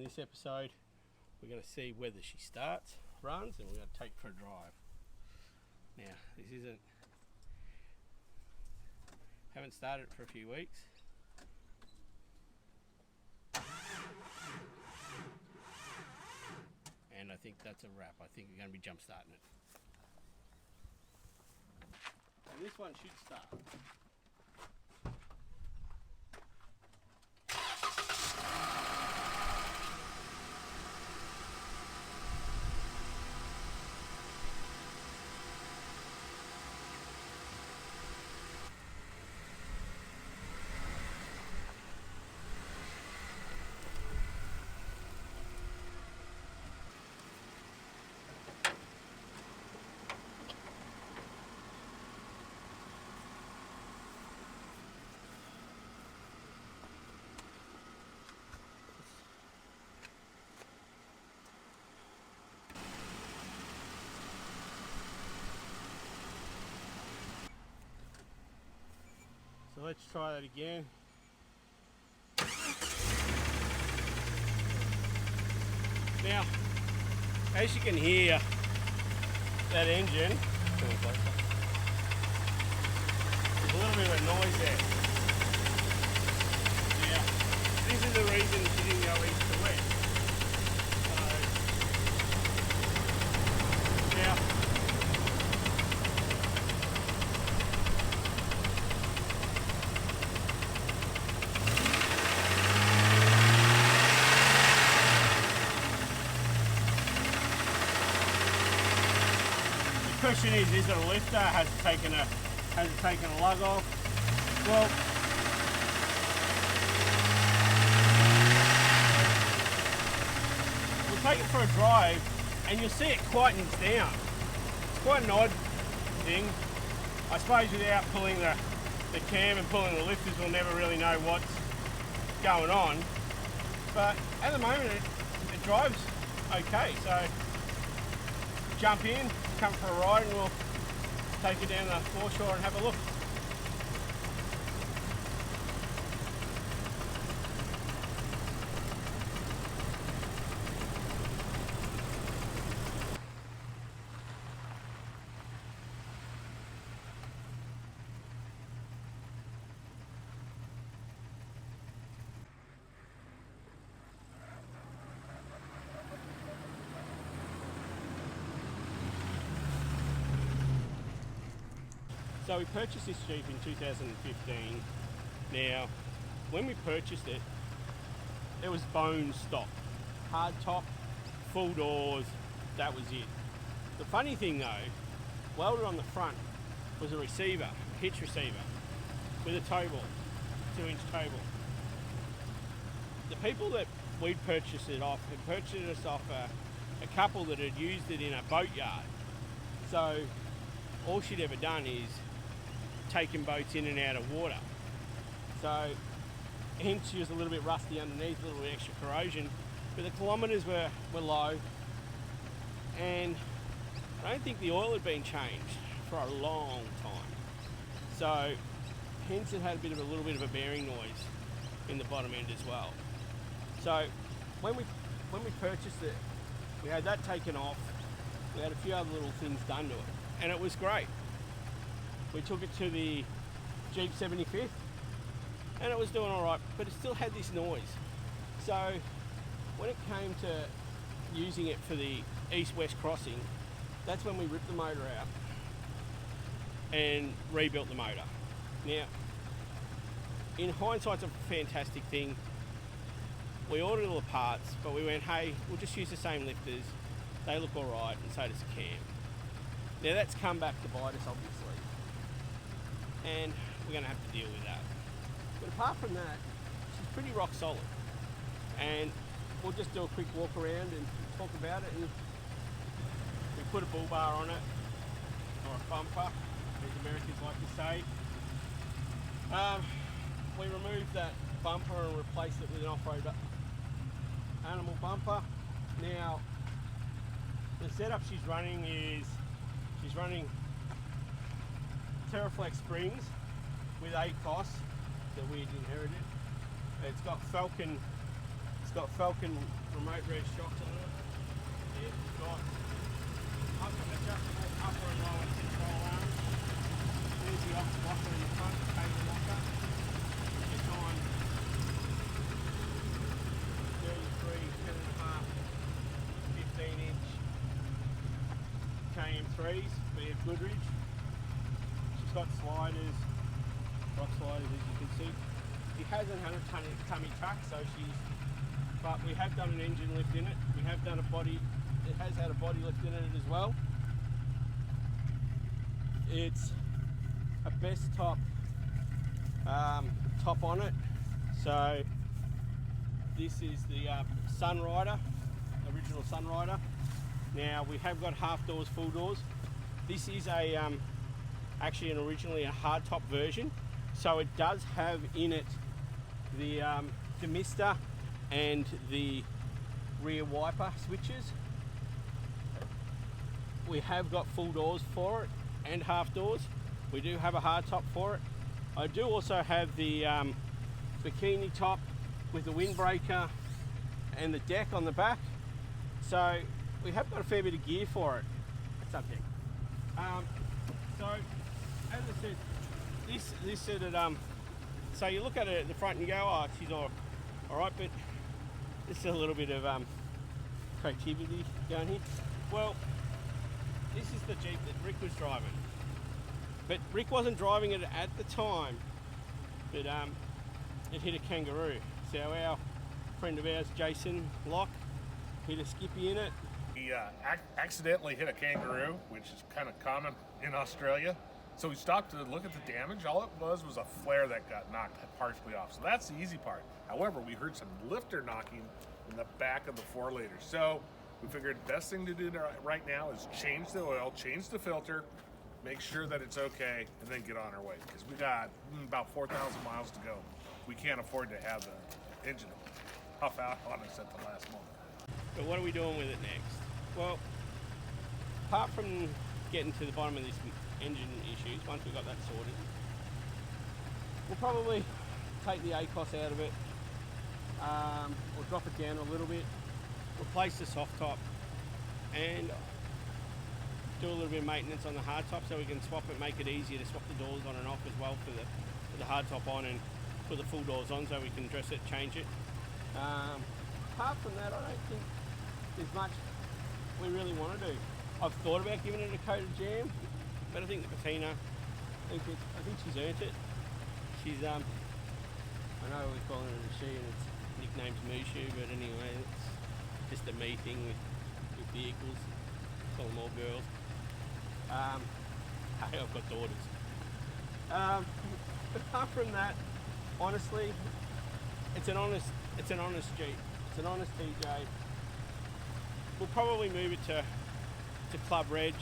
this episode we're going to see whether she starts, runs, and we're going to take for a drive. Now, this isn't, haven't started for a few weeks. And I think that's a wrap. I think we're going to be jump starting it. And this one should start. So let's try that again. Now, as you can hear, that engine, there's a little bit of a noise there. Now, this is the reason she didn't go east to west. Now, the question is it a lifter? Has it taken a lug off? Well, we'll take it for a drive and you'll see it quietens down. It's quite an odd thing. I suppose without pulling the cam and pulling the lifters, we'll never really know what's going on. But at the moment it drives okay, so jump in, come for a ride, and we'll take you down the foreshore and have a look. So we purchased this Jeep in 2015. Now, when we purchased it, it was bone stock. Hard top, full doors, that was it. The funny thing though, welded on the front was a receiver, a hitch receiver, with a tow ball, 2-inch tow ball. The people that we'd purchased it off had purchased it off a couple that had used it in a boatyard. So all she'd ever done is taken boats in and out of water. So hence she was a little bit rusty underneath, a little bit extra corrosion, but the kilometres were low, and I don't think the oil had been changed for a long time. So hence it had a little bit of a bearing noise in the bottom end as well. So when we purchased it, we had that taken off, we had a few other little things done to it, and it was great. We took it to the Jeep 75th and it was doing all right, but it still had this noise. So when it came to using it for the east-west crossing, that's when we ripped the motor out and rebuilt the motor. Now, in hindsight, it's a fantastic thing. We ordered all the parts, but we went, hey, we'll just use the same lifters. They look all right, and so does the cam. Now that's come back to bite us, obviously, and we're going to have to deal with that. But apart from that, she's pretty rock solid, and we'll just do a quick walk around and talk about it. And we put a bull bar on it, or a bumper, as Americans like to say. We removed that bumper and replaced it with an off-road animal bumper. Now, the setup she's running is Terraflex springs with ACOS that we'd inherited. It's got Falcon remote rear shocks on it. It's got adjustable upper and lower control arms. There's the off blocker in the front, cable locker. It's on 33, 10.5, 15-inch KM3s. We have Goodrich. She's got sliders, rock sliders, as you can see. She hasn't had a tummy tuck, so but we have done an engine lift in it. We have done a body, it has had a body lift in it as well. It's a best top on it. So this is the Sunrider, original Sunrider. Now we have got half doors, full doors. This is a actually originally a hardtop version, so it does have in it the demister and the rear wiper switches. We have got full doors for it and half doors. We do have a hardtop for it. I do also have the bikini top with the windbreaker and the deck on the back. So we have got a fair bit of gear for it. That's up there. So as I said, this sort of so you look at it at the front and you go, oh, she's all right, but there's a little bit of creativity going here. Well, this is the Jeep that Rick was driving, but Rick wasn't driving it at the time, but it hit a kangaroo. So our friend of ours, Jason Locke, hit a skippy in it. He accidentally hit a kangaroo, which is kind of common in Australia. So we stopped to look at the damage. All it was a flare that got knocked partially off. So that's the easy part. However, we heard some lifter knocking in the back of the 4-liter. So we figured the best thing to do right now is change the oil, change the filter, make sure that it's okay, and then get on our way. Because we got about 4,000 miles to go. We can't afford to have the engine puff out on us at the last moment. But what are we doing with it next? Well, apart from getting to the bottom of this engine issues, once we've got that sorted, we'll probably take the ACOS out of it, or drop it down a little bit, replace the soft top, and do a little bit of maintenance on the hard top so we can swap it, make it easier to swap the doors on and off as well for the hard top on, and put the full doors on so we can dress it, change it. Apart from that, I don't think there's much we really want to do. I've thought about giving it a coat of jam, but I think the patina, I think she's earned it. She's I know we're calling it a she and its nickname's Mushu, but anyway, it's just a me thing with vehicles. Call them all girls. Hey, I've got daughters. But apart from that, honestly, it's an honest Jeep. It's an honest TJ. We'll probably move it to Club Reg,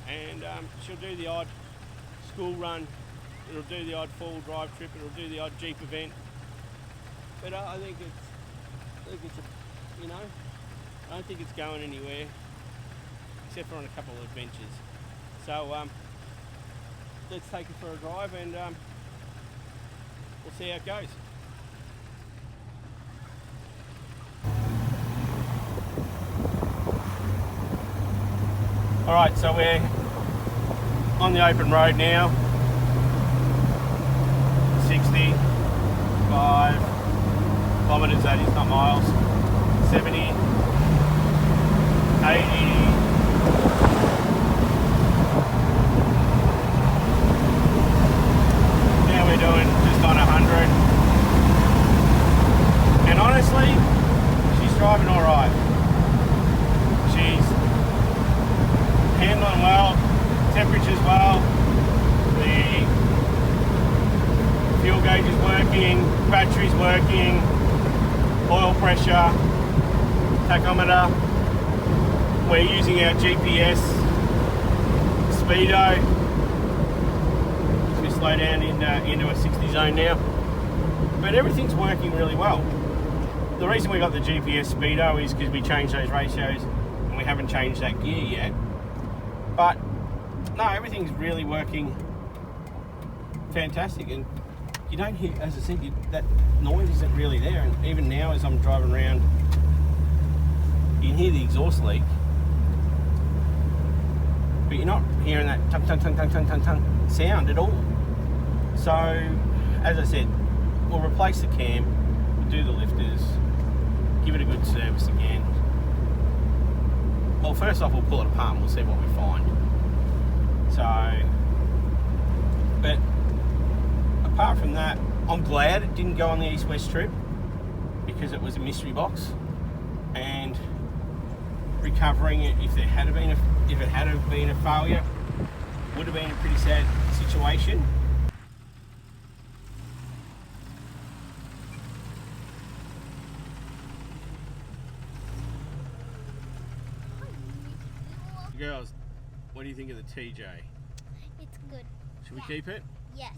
and she'll do the odd school run. It'll do the odd full drive trip. It'll do the odd Jeep event. But I think it's a, you know, I don't think it's going anywhere except for on a couple of adventures. So let's take it for a drive, and we'll see how it goes. Alright, so we're on the open road now. 65 kilometres, that is, not miles. 70, 80. Now we're doing just on 100. And honestly, she's driving alright. She's handling well, temperature's well, the fuel gauge is working, battery's working, oil pressure, tachometer. We're using our GPS speedo. As we slow down into a 60 zone now. But everything's working really well. The reason we got the GPS speedo is because we changed those ratios and we haven't changed that gear yet. But no, everything's really working fantastic, and you don't hear, as I said, that noise isn't really there. And even now, as I'm driving around you can hear the exhaust leak, but you're not hearing that tung tung tung tung tung tung tung sound at all. So, as I said, we'll replace the cam, we'll do the lifters, give it a good service again. Well, first off, we'll pull it apart and we'll see what we find. So, but apart from that, I'm glad it didn't go on the east-west trip because it was a mystery box, and recovering it if it had been a failure would have been a pretty sad situation. Girls, what do you think of the TJ? It's good. Should we keep it? Yes.